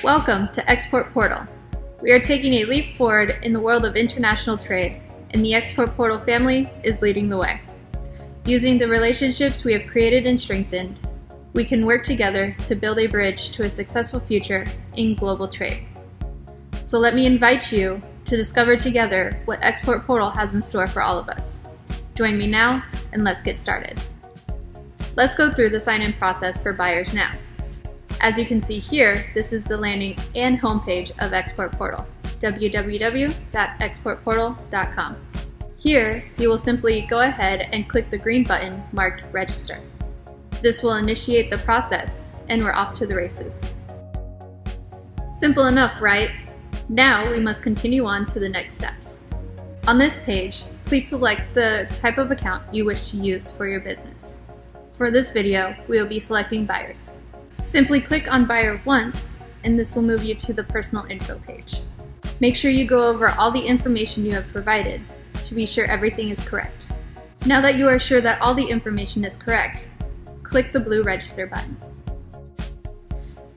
Welcome to Export Portal. We are taking a leap forward in the world of international trade, and the Export Portal family is leading the way. Using the relationships we have created and strengthened, we can work together to build a bridge to a successful future in global trade. So let me invite you to discover together what Export Portal has in store for all of us. Join me now, and let's get started. Let's go through the sign-in process for buyers now. As you can see here, this is the landing and homepage of Export Portal, www.exportportal.com. Here, you will simply go ahead and click the green button marked Register. This will initiate the process, and we're off to the races. Simple enough, right? Now we must continue on to the next steps. On this page, please select the type of account you wish to use for your business. For this video, we will be selecting buyers. Simply click on Buyer once, and this will move you to the Personal Info page. Make sure you go over all the information you have provided to be sure everything is correct. Now that you are sure that all the information is correct, click the blue Register button.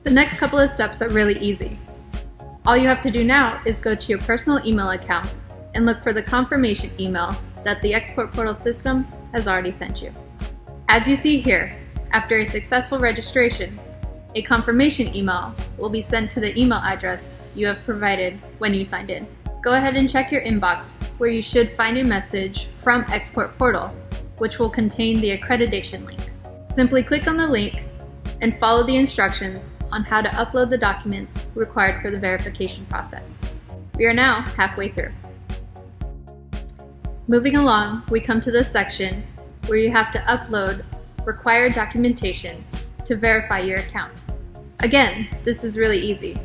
The next couple of steps are really easy. All you have to do now is go to your personal email account and look for the confirmation email that the Export Portal system has already sent you. As you see here, after a successful registration, a confirmation email will be sent to the email address you have provided when you signed in. Go ahead and check your inbox, where you should find a message from Export Portal, which will contain the accreditation link. Simply click on the link and follow the instructions on how to upload the documents required for the verification process. We are now halfway through. Moving along, we come to this section where you have to upload required documentation to verify your account. Again, this is really easy.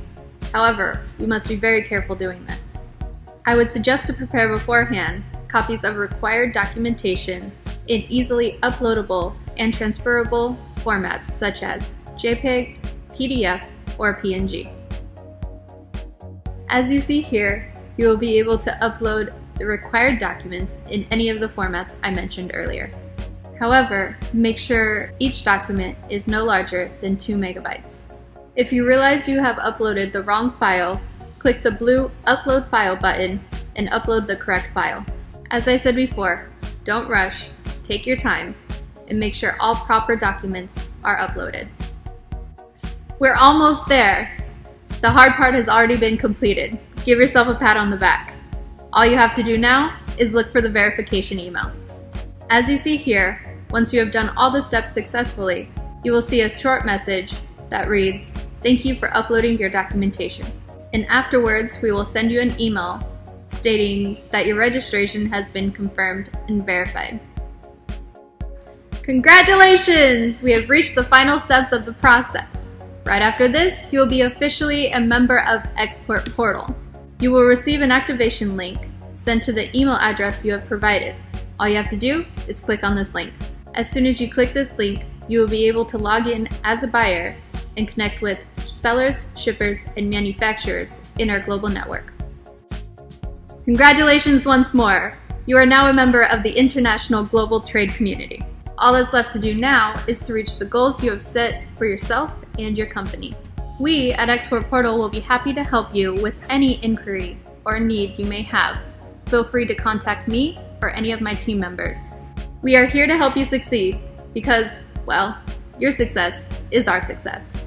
However, we must be very careful doing this. I would suggest to prepare beforehand copies of required documentation in easily uploadable and transferable formats such as JPEG, PDF, or PNG. As you see here, you will be able to upload the required documents in any of the formats I mentioned earlier. However, make sure each document is no larger than 2 megabytes. If you realize you have uploaded the wrong file, click the blue Upload File button and upload the correct file. As I said before, don't rush, take your time, and make sure all proper documents are uploaded. We're almost there! The hard part has already been completed. Give yourself a pat on the back. All you have to do now is look for the verification email. As you see here, once you have done all the steps successfully, you will see a short message that reads, "Thank you for uploading your documentation." And afterwards, we will send you an email stating that your registration has been confirmed and verified. Congratulations! We have reached the final steps of the process. Right after this, you will be officially a member of Export Portal. You will receive an activation link sent to the email address you have provided. All you have to do is click on this link. As soon as you click this link, you will be able to log in as a buyer and connect with sellers, shippers, and manufacturers in our global network. Congratulations once more! You are now a member of the international global trade community. All that's left to do now is to reach the goals you have set for yourself and your company. We at Export Portal will be happy to help you with any inquiry or need you may have. Feel free to contact me or any of my team members. We are here to help you succeed because, well, your success is our success.